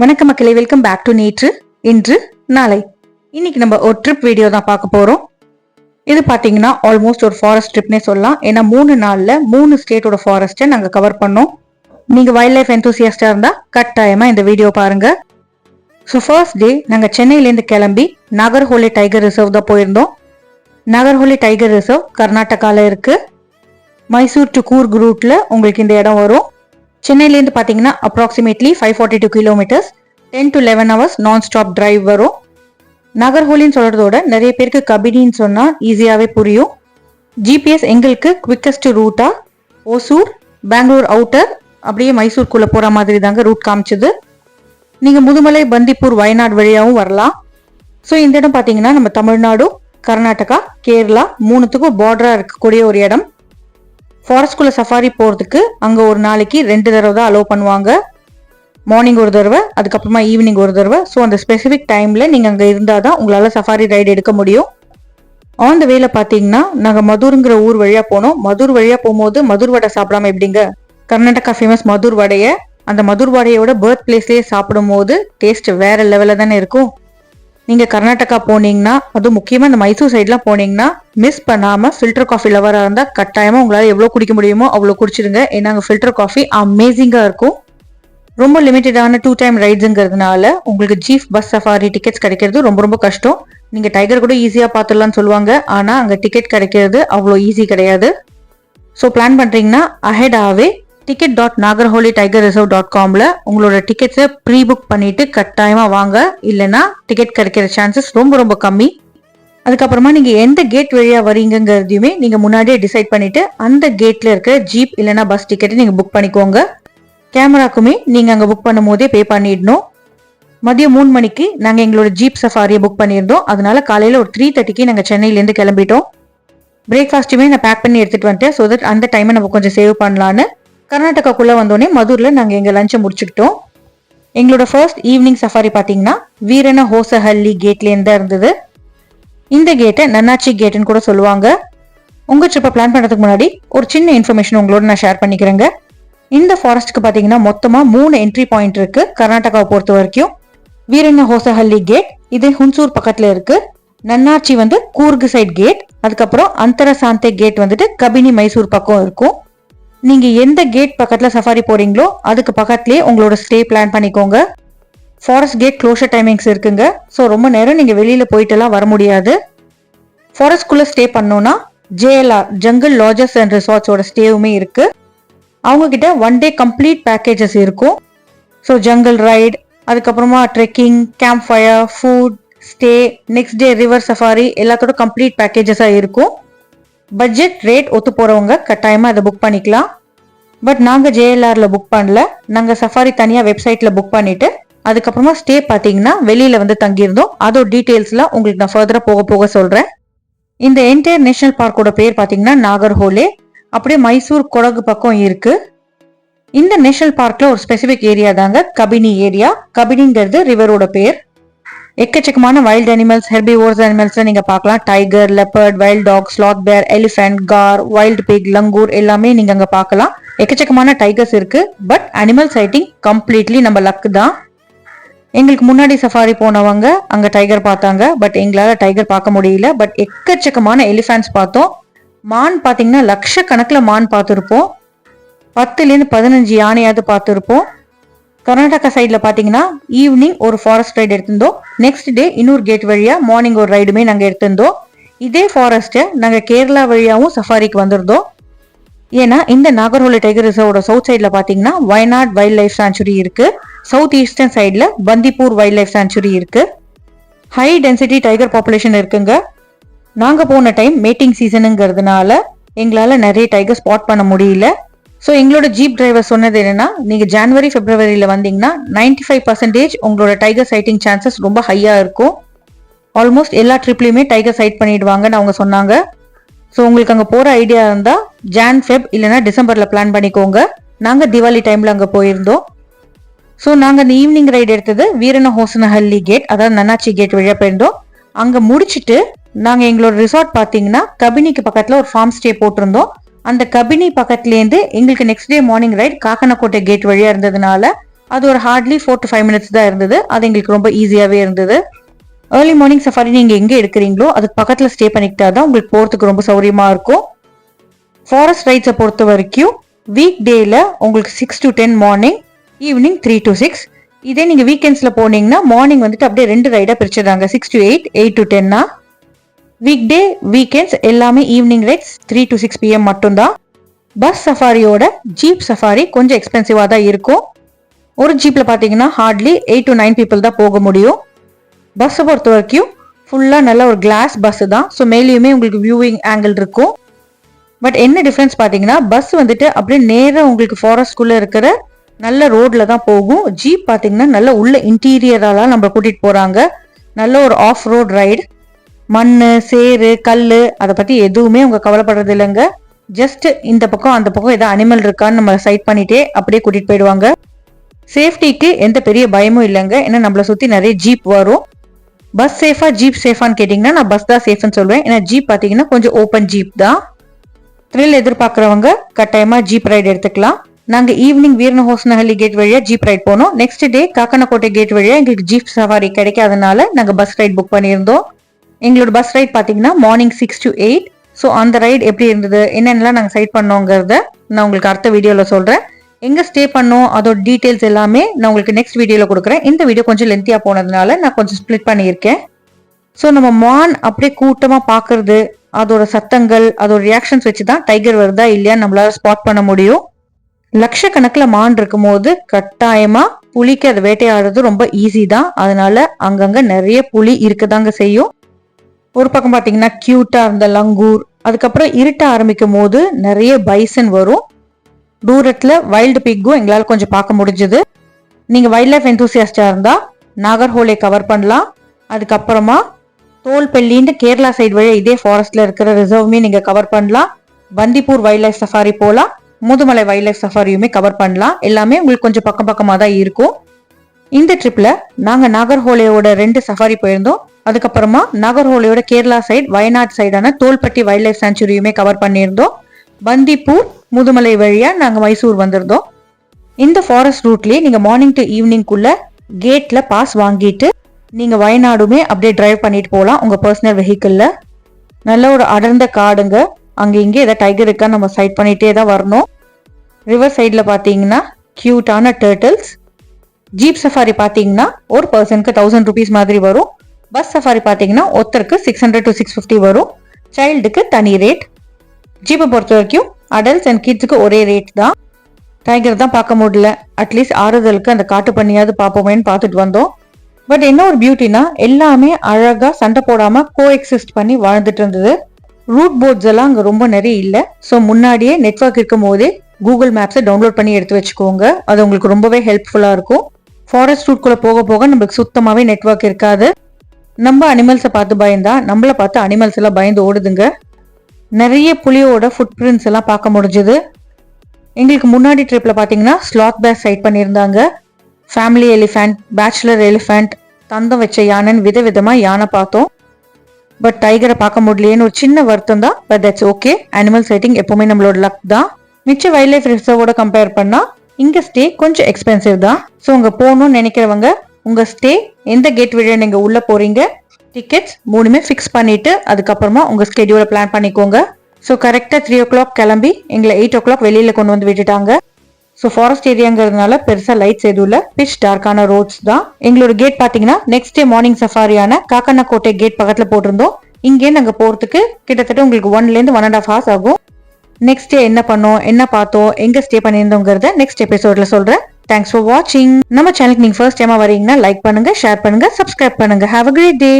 வணக்கம் மக்களே, welcome back to நேற்று இன்று நாளை. இன்னைக்கு நம்ம ஒரு ட்ரிப் வீடியோ தான் பார்க்க போறோம். இது பாத்தீங்கன்னா ஆல்மோஸ்ட் ஒரு ஃபாரஸ்ட் ட்ரிப்னே சொல்லலாம். ஏன்னா 3 நாள்ல 3 ஸ்டேட்டோட ஃபாரஸ்ட்டை நாங்க கவர் பண்ணோம். நீங்க வைல்ட் லைஃப் என்தூசியாஸ்டா இருந்தா கட்டாயமா இந்த வீடியோ பாருங்க. ஸோ ஃபர்ஸ்ட் டே நாங்க சென்னையிலேருந்து கிளம்பி நாகர்ஹோலி டைகர் ரிசர்வ் தான் போயிருந்தோம். நாகர்ஹோலி டைகர் ரிசர்வ் கர்நாடகால இருக்கு. மைசூர் டு கூர்க் ரூட்ல உங்களுக்கு இந்த இடம் வரும். சென்னையிலேருந்து பார்த்தீங்கன்னா அப்ராக்சிமேட்லி 542 கிலோமீட்டர்ஸ், 10 to 11 hours நான் ஸ்டாப் டிரைவ் வரும். நாகர்ஹோலின்னு சொல்றதோட நிறைய பேருக்கு கபினின்னு சொன்னா ஈஸியாவே புரியும். ஜிபிஎஸ் எங்களுக்கு குவிக்கஸ்ட் ரூட்டா ஓசூர், பெங்களூர் அவுட்டர், அப்படியே மைசூர்குள்ள போற மாதிரி தாங்க ரூட் காமிச்சது. நீங்க முதுமலை, பந்திப்பூர், வயநாடு வழியாகவும் வரலாம். ஸோ இந்த இடம் பார்த்தீங்கன்னா நம்ம தமிழ்நாடு, கர்நாடகா, கேரளா மூணுத்துக்கும் பார்டரா இருக்கக்கூடிய ஒரு இடம். ஃபாரஸ்ட்குள்ள சஃபாரி போகிறதுக்கு அங்கே ஒரு நாளைக்கு 2 தடவை தான் அலோவ் பண்ணுவாங்க. மார்னிங் ஒரு தடவை, அதுக்கப்புறமா ஈவினிங் ஒரு தடவை. ஸோ அந்த ஸ்பெசிஃபிக் டைமில் நீங்கள் அங்கே இருந்தால் தான் உங்களால் சஃபாரி ரைடு எடுக்க முடியும். ஆன் த வேல பார்த்தீங்கன்னா நாங்கள் மதுருங்கிற ஊர் வழியாக போனோம். மதுர் வழியாக போகும்போது மதுர் வடை சாப்பிடாம எப்படிங்க? கர்நாடகா ஃபேமஸ் மதுர் வடையை அந்த மதுர் வடையோட பர்த் பிளேஸ்லேயே சாப்பிடும் போது டேஸ்ட் வேற லெவலில் தானே இருக்கும். நீங்கள் கர்நாடகா போனீங்கன்னா, அதுவும் முக்கியமாக இந்த மைசூர் சைட்லாம் போனீங்கன்னா மிஸ் பண்ணாமல் ஃபில்டர் காஃபி லவராக இருந்தால் கட்டாயமாக உங்களால் எவ்வளோ குடிக்க முடியுமோ அவ்வளோ குடிச்சிடுங்க. ஏன்னா அங்கே ஃபில்டர் காஃபி அமேசிங்காக இருக்கும். ரொம்ப லிமிட்டடான 2 டைம் ரைட்ஸுங்கிறதுனால உங்களுக்கு ஜீப் பஸ் சஃபாரி டிக்கெட்ஸ் கிடைக்கிறது ரொம்ப ரொம்ப கஷ்டம். நீங்கள் டைகர் கூட ஈஸியாக பார்த்துடலாம்னு சொல்லுவாங்க, ஆனால் அங்கே டிக்கெட் கிடைக்கிறது அவ்வளோ ஈஸி கிடையாது. ஸோ பிளான் பண்ணுறீங்கன்னா அஹெடாகவே ticket.nagarholiTigerReserve.comல உங்களோட டிக்கெட்ஸை ப்ரீ புக் பண்ணிட்டு கட்டாயமா வாங்க. இல்லைன்னா டிக்கெட் கிடைக்கிற சான்சஸ் ரொம்ப ரொம்ப கம்மி. அதுக்கப்புறமா நீங்க எந்த கேட் வழியா வரீங்கிறதையுமே நீங்க முன்னாடியே டிசைட் பண்ணிட்டு அந்த கேட்ல இருக்கிற ஜீப் இல்லைன்னா பஸ் டிக்கெட்டை நீங்க புக் பண்ணிக்கோங்க. கேமராக்குமே நீங்க அங்க புக் பண்ணும் போதே பே பண்ணிடணும். மதியம் 3 மணிக்கு நாங்க எங்களோட ஜீப் சஃபாரியை புக் பண்ணியிருந்தோம். அதனால காலையில ஒரு 3:30க்கு நாங்க சென்னையிலேருந்து கிளம்பிட்டோம். பிரேக்ஃபாஸ்ட்டுமே நான் பேக் பண்ணி எடுத்துட்டு வந்துட்டேன். ஸோ தட் அந்த டைமை நம்ம கொஞ்சம் சேவ் பண்ணலான்னு கர்நாடகாக்குள்ள வந்தோடனே மதுர்ல நாங்க எங்க லஞ்சை முடிச்சுக்கிட்டோம். எங்களோட ஃபர்ஸ்ட் ஈவினிங் சஃபாரி பாத்தீங்கன்னா வீரன ஹோசஹள்ளி கேட்ல இருந்தா இருந்தது. இந்த கேட்டை நன்னாச்சி கேட்னு கூட சொல்லுவாங்க. உங்க ட்ரிப்பை பிளான் பண்றதுக்கு முன்னாடி ஒரு சின்ன இன்ஃபர்மேஷன் உங்களோட நான் ஷேர் பண்ணிக்கிறேங்க. இந்த ஃபாரஸ்ட்க்கு பாத்தீங்கன்னா மொத்தமா 3 என்ட்ரி பாயிண்ட் இருக்கு கர்நாடகாவை பொறுத்த வரைக்கும். வீரன ஹோசஹள்ளி கேட் இது ஹுன்சூர் பக்கத்துல இருக்கு. நன்னாச்சி வந்து கூர்க் சைட் கேட். அதுக்கப்புறம் அந்தரசாந்தே கேட் வந்துட்டு கபினி மைசூர் பக்கம் இருக்கும். நீங்க எந்த கேட் பக்கத்துல சஃபாரி போறீங்களோ அதுக்கு பக்கத்துலயே உங்களோட ஸ்டே பிளான் பண்ணிக்கோங்க. ஃபாரஸ்ட் கேட் க்ளோஷர் டைமிங்ஸ் இருக்குங்க. ஸோ ரொம்ப நேரம் நீங்க வெளியில போயிட்டு எல்லாம் வர முடியாது. ஃபாரஸ்ட்குள்ள ஸ்டே பண்ணோம்னா JLR ஜங்கிள் லாட்ஜஸ் அண்ட் ரிசார்ட்ஸோட ஸ்டேவுமே இருக்கு. அவங்க கிட்ட 1 டே கம்ப்ளீட் பேக்கேஜஸ் இருக்கும். ஸோ ஜங்கிள் ரைட், அதுக்கப்புறமா trekking, camp fire, food, stay, next day river safari எல்லாத்தோட கம்ப்ளீட் பேக்கேஜஸா இருக்கும். பட்ஜெட் ரேட் ஒத்து போறவங்க கட்டாயமா அதை புக் பண்ணிக்கலாம். பட் நாங்க JLRல புக் பண்ணல. நாங்க சஃபாரி தனியா வெப்சைட்ல புக் பண்ணிட்டு அதுக்கப்புறமா ஸ்டே பாத்தீங்கன்னா வெளியில வந்து தங்கியிருந்தோம். அதோட டீடைல்ஸ்லாம் உங்களுக்கு நான் ஃபர்தரா போக போக சொல்றேன். இந்த என்டையர் நேஷனல் பார்க்கோட பேர் பாத்தீங்கன்னா நாகர்ஹோலே. அப்படியே மைசூர் கொடகு பக்கம் இருக்கு. இந்த நேஷனல் பார்க்ல ஒரு ஸ்பெசிபிக் ஏரியா தாங்க கபினி ஏரியா. கபினிங்கிறது ரிவரோட பேர். எக்கச்சக்கமான வைல்ட் அனிமல்ஸ், ஹெர்பிவோர்ஸ் அனிமல்ஸ் நீங்க பார்க்கலாம். Tiger, leopard, wild dog, sloth bear, elephant, gaur, wild pig, langur எல்லாமே நீங்க அங்க பார்க்கலாம். எக்கச்சக்கமான டைகர்ஸ் இருக்கு. பட் அனிமல் சைட்டிங் கம்ப்ளீட்லி நம்ம லக் தான். எங்களுக்கு முன்னாடி சஃபாரி போனவங்க அங்க டைகர் பார்த்தாங்க. பட் எங்களால டைகர் பார்க்க முடியல. பட் எக்கச்சக்கமான எலிஃபென்ட்ஸ் பார்த்தோம். மான் பாத்தீங்கன்னா லட்சக்கணக்கில் மான் பார்த்துருப்போம். 10லேருந்து 15 யானையாவது பார்த்துருப்போம். கர்நாடகா சைட்ல பாத்தீங்கன்னா ஈவினிங் ஒரு ஃபாரஸ்ட் ரைடு எடுத்திருந்தோம். நெக்ஸ்ட் டே இன்னொரு கேட் வழியா மார்னிங் ஒரு ரைடுமே நாங்க எடுத்திருந்தோம். இதே ஃபாரஸ்ட்டை நாங்க கேரளா வழியாவும் சஃபாரிக்கு வந்திருந்தோம். ஏன்னா இந்த நாகர்ஹோலி டைகர் ரிசர்வோட சவுத் சைட்ல பாத்தீங்கன்னா வயநாட் வைல்ட் லைஃப் சாங்சுரி இருக்கு. சவுத் ஈஸ்டர்ன் சைட்ல பந்திப்பூர் வைல்ட் லைஃப் சாங்சுரி இருக்கு. ஹை டென்சிட்டி டைகர் பாப்புலேஷன் இருக்குங்க. நாங்க போன டைம் மேட்டிங் சீசனுங்கிறதுனால எங்களால நிறைய டைகர் ஸ்பாட் பண்ண முடியல. ஸோ எங்களோட ஜீப் டிரைவர் சொன்னது என்னன்னா, நீங்க ஜனவரி பிப்ரவரியில வந்தீங்கன்னா 95% உங்களோட டைகர் சைட்டிங் சான்சஸ் ரொம்ப ஹையா இருக்கும். ஆல்மோஸ்ட் எல்லா ட்ரிப்லயுமே டைகர் சைட் பண்ணிடுவாங்கன்னு அவங்க சொன்னாங்க. ஸோ உங்களுக்கு அங்கே போற ஐடியா இருந்தா Jan-Feb இல்லைன்னா டிசம்பர்ல பிளான் பண்ணிக்கோங்க. நாங்க திவாலி டைம்ல அங்க போயிருந்தோம். ஸோ நாங்க அந்த ஈவினிங் ரைடு எடுத்தது வீரன ஹோசனஹள்ளி கேட், அதாவது நன்னாச்சி கேட் வழியா போயிருந்தோம். அங்க முடிச்சுட்டு நாங்க எங்களோட ரிசார்ட் பாத்தீங்கன்னா கபினிக்கு பக்கத்துல ஒரு ஃபார்ம் ஸ்டே போட்டிருந்தோம். அந்த கபினி பக்கத்துலேருந்து எங்களுக்கு next day morning right Kakanakote gate வழியா இருந்ததுனால அது ஒரு ஹார்ட்லி 4 to 5 minutes தான் இருந்தது. அது எங்களுக்கு ரொம்ப ஈஸியாகவே இருந்தது. ஏர்லி மார்னிங் சஃபாரி நீங்கள் எங்கே எடுக்கிறீங்களோ அதுக்கு பக்கத்தில் ஸ்டே பண்ணிக்கிட்டா தான் உங்களுக்கு போகிறதுக்கு ரொம்ப சௌரியமாக இருக்கும். ஃபாரஸ்ட் ரைட்ஸை பொறுத்த வரைக்கும் வீக் டேயில் உங்களுக்கு 6 to 10 மார்னிங், ஈவினிங் 3 to 6. இதே நீங்கள் வீக்கெண்ட்ஸில் போனீங்கன்னா மார்னிங் வந்துட்டு அப்படியே 2 ரைடாக பிரிச்சிடுறாங்க, 6 to 8, 8 to 10. Week day weekends எல்லாமே ஈவினிங் ரைட்ஸ் 3 to 6 PM மட்டும்தான். பஸ் சஃபாரியோட ஜீப் சஃபாரி கொஞ்சம் எக்ஸ்பென்சிவாக தான் இருக்கும். ஒரு ஜீப்பில் பார்த்தீங்கன்னா ஹார்ட்லி 8 to 9 people தான் போக முடியும். பஸ்ஸை பொறுத்த வரைக்கும் ஃபுல்லாக நல்ல ஒரு கிளாஸ் பஸ்ஸு தான். ஸோ மேலேயுமே உங்களுக்கு வியூவிங் ஆங்கிள் இருக்கும். பட் என்ன டிஃப்ரென்ஸ் பார்த்தீங்கன்னா பஸ் வந்துட்டு அப்படியே நேராக உங்களுக்கு ஃபாரஸ்ட்குள்ளே இருக்கிற நல்ல ரோட்ல தான் போகும். ஜீப் பார்த்தீங்கன்னா நல்ல உள்ள இன்டீரியராலாம் நம்ம கூட்டிகிட்டு போகிறாங்க. நல்ல ஒரு ஆஃப் ரோட் ரைடு. மண், சேரு, கல் அதை பற்றி எதுவுமே அவங்க கவலைப்படுறது இல்லைங்க. ஜஸ்ட் இந்த பக்கம் அந்த பக்கம் ஏதாவது அனிமல் இருக்கான்னு நம்ம சைட் பண்ணிட்டே அப்படியே கூட்டிகிட்டு போயிடுவாங்க. சேஃப்டிக்கு எந்த பெரிய பயமும் இல்லைங்க. ஏன்னா நம்மளை சுற்றி நிறைய ஜீப் வரும். பஸ் சேஃபா ஜீப் சேஃபான்னு கேட்டிங்கன்னா நான் பஸ் தான் சேஃப்னு சொல்லுவேன். ஏன்னா ஜீப் பார்த்தீங்கன்னா கொஞ்சம் ஓப்பன் ஜீப் தான். த்ரில் எதிர்பார்க்குறவங்க கட்டாயமாக ஜீப் ரைடு எடுத்துக்கலாம். நாங்கள் ஈவினிங் வீரனஹோசனஹள்ளி கேட் வழியாக ஜீப் ரைட் போனோம். நெக்ஸ்ட் டே காக்கனக்கோட்டை கேட் வழியாக எங்களுக்கு ஜீப் சஃபாரி கிடைக்காதனால நாங்கள் பஸ் ரைட் புக் பண்ணியிருந்தோம். எங்களோட பஸ் ரைட் பார்த்தீங்கன்னா மார்னிங் 6 to 8. ஸோ அந்த ரைடு எப்படி இருந்தது, என்னென்னலாம் நாங்கள் சைட் பண்ணோங்கிறத நான் உங்களுக்கு அடுத்த வீடியோவில் சொல்கிறேன். எங்கே ஸ்டே பண்ணோம் அதோட டீட்டெயில்ஸ் எல்லாமே நான் உங்களுக்கு நெக்ஸ்ட் வீடியோவில் கொடுக்குறேன். இந்த வீடியோ கொஞ்சம் லென்த்தியாக போனதுனால நான் கொஞ்சம் ஸ்ப்ளிட் பண்ணியிருக்கேன். ஸோ நம்ம மான் அப்படியே கூட்டமாக பார்க்கறது, அதோட சத்தங்கள், அதோட ரியாக்ஷன்ஸ் வச்சு தான் டைகர் வருதா இல்லையான்னு நம்மளால ஸ்பாட் பண்ண முடியும். லட்சக்கணக்கில் மான் இருக்கும் போது கட்டாயமாக புலிக்கு அதை வேட்டையாடுறது ரொம்ப ஈஸி தான். அதனால அங்கங்கே நிறைய புலி இருக்கதாங்க செய்யும். ஒரு பக்கம் பார்த்தீங்கன்னா கியூட்டாக இருந்த லங்கூர், அதுக்கப்புறம் இருட்ட ஆரம்பிக்கும் போது நிறைய பைசன் வரும். தூரத்தில் வைல்டு பிக்கும் எங்களால் கொஞ்சம் பார்க்க முடிஞ்சது. நீங்கள் வைல்ட் லைஃப் எந்தூசியாஸ்டாக இருந்தால் நாகர்ஹோலை கவர் பண்ணலாம். அதுக்கப்புறமா தோல்பள்ளின்னு கேரளா சைடு வழியாக இதே ஃபாரஸ்ட்டில் இருக்கிற ரிசர்வுமே நீங்கள் கவர் பண்ணலாம். பந்திப்பூர் வைல்ட் லைஃப் சஃபாரி போகலாம். முதுமலை வைல்ட் லைஃப் சஃபாரியுமே கவர் பண்ணலாம். எல்லாமே உங்களுக்கு கொஞ்சம் பக்கம் பக்கமாக தான் இருக்கும். இந்த ட்ரிப்பில் நாங்கள் நாகர்ஹோலையோட 2 சஃபாரி போயிருந்தோம். அதுக்கப்புறமா நாகர்ஹோலையோட கேரளா சைடு வயநாடு சைடான தோல்பட்டி வைல்ட் லைஃப் சாங்சுரியுமே கவர் பண்ணியிருந்தோம். பந்திப்பூர் முதுமலை வழியாக நாங்கள் மைசூர் வந்திருந்தோம். இந்த ஃபாரஸ்ட் ரூட்லேயே நீங்கள் மார்னிங் டு ஈவினிங்குள்ள கேட்டில் பாஸ் வாங்கிட்டு நீங்கள் வயநாடுமே அப்படியே டிரைவ் பண்ணிட்டு போகலாம் உங்கள் பர்சனல் வெஹிக்கிளில். நல்ல ஒரு அடர்ந்த காடுங்க. அங்கே இங்கே ஏதாவது டைகர் இருக்கான்னு நம்ம சைட் பண்ணிகிட்டே தான் வரணும். ரிவர் சைடில் பார்த்தீங்கன்னா க்யூட்டான டர்ட்டில்ஸ். ஜீப் சஃபாரி பார்த்தீங்கன்னா ஒரு பர்சனுக்கு 1000 rupees மாதிரி வரும். பஸ் சஃபாரி பார்த்தீங்கன்னா ஒருத்தருக்கு 600 to 650 வரும். சைல்டுக்கு தனி ரேட். ஜீப்பை பொறுத்த வரைக்கும் அடல்ட்ஸ் அண்ட் கிட்ஸுக்கு ஒரே ரேட் தான். டைகர் தான் பார்க்க முடியல. அட்லீஸ்ட் ஆறுதலுக்கு அந்த காட்டு பண்ணியாவது பார்ப்போமேன்னு பார்த்துட்டு வந்தோம். பட் என்ன ஒரு பியூட்டினா எல்லாமே அழகாக சண்டை போடாமல் கோஎக்ஸிஸ்ட் பண்ணி வாழ்ந்துட்டு இருந்தது. ரூட் போர்ட்ஸ் எல்லாம் அங்கே ரொம்ப நிறைய இல்லை. ஸோ முன்னாடியே நெட்வொர்க் இருக்கும் போதே கூகுள் மேப்ஸை டவுன்லோட் பண்ணி எடுத்து வச்சுக்கோங்க. அது உங்களுக்கு ரொம்பவே ஹெல்ப்ஃபுல்லாக இருக்கும். ஃபாரஸ்ட் ரூட்குள்ளே போக போக நம்மளுக்கு சுத்தமாகவே நெட்வொர்க் இருக்காது. நம்ம அனிமல்ஸை பார்த்து பயந்தா நம்மளை பார்த்து அனிமல்ஸ் எல்லாம் பயந்து ஓடுதுங்க. நிறைய புலியோட ஃபுட் பிரிண்ட்ஸ் எல்லாம் பார்க்க முடிஞ்சுது. எங்களுக்கு முன்னாடி ட்ரிப்பில் பார்த்தீங்கன்னா ஸ்லாத் பேர் சைட் பண்ணியிருந்தாங்க. ஃபேமிலி எலிஃபண்ட், பேச்சுலர் எலிஃபண்ட், தந்தம் வச்ச யானைன்னு விதவிதமாக யானை பார்த்தோம். பட் டைகரை பார்க்க முடியலேன்னு ஒரு சின்ன வருத்தம் தான். But that's okay. Animal sighting எப்போவுமே நம்மளோட லக் தான். மிச்ச வைல்ட் லைஃப் ரிசர்வோட கம்பேர் பண்ணால் இங்கே ஸ்டே கொஞ்சம் எக்ஸ்பென்சிவ் தான். ஸோ அங்கே போகணும்னு நினைக்கிறவங்க உங்கள் ஸ்டே எந்த கேட் வழியாக நீங்கள் உள்ளே போகிறீங்க, டிக்கெட்ஸ் 3மே ஃபிக்ஸ் பண்ணிவிட்டு அதுக்கப்புறமா உங்கள் ஸ்கெடியூலை பிளான் பண்ணிக்கோங்க. ஸோ கரெக்டாக 3 o'clock கிளம்பி எங்களை 8 o'clock வெளியில் கொண்டு வந்து விட்டுட்டாங்க. ஸோ ஃபாரஸ்ட் ஏரியாங்கிறதுனால பெருசாக லைட்ஸ் எதுவும் இல்லை. பிச் டார்க்கான ரோட்ஸ் தான். எங்களோட கேட் பார்த்தீங்கன்னா நெக்ஸ்ட் டே மார்னிங் சஃபாரியான காக்கனக்கோட்டை கேட் பக்கத்தில் போட்டிருந்தோம். இங்கேருந்து அங்கே போகிறதுக்கு கிட்டத்தட்ட உங்களுக்கு 1 to 1.5 hours ஆகும். நெக்ஸ்ட் டே என்ன பண்ணோம், என்ன பார்த்தோம், எங்கே ஸ்டே பண்ணியிருந்தோங்கிறத நெக்ஸ்ட் எபிசோடில் சொல்கிறேன். தேங்க்ஸ் ஃபார் வாட்சிங். நம்ம சேனலுக்கு நீங்கள் ஃபர்ஸ்ட் டைமாக வரீங்கன்னா லைக் பண்ணுங்கள், ஷேர் பண்ணுங்கள், சப்ஸ்கிரைப் பண்ணுங்கள். Have a great day.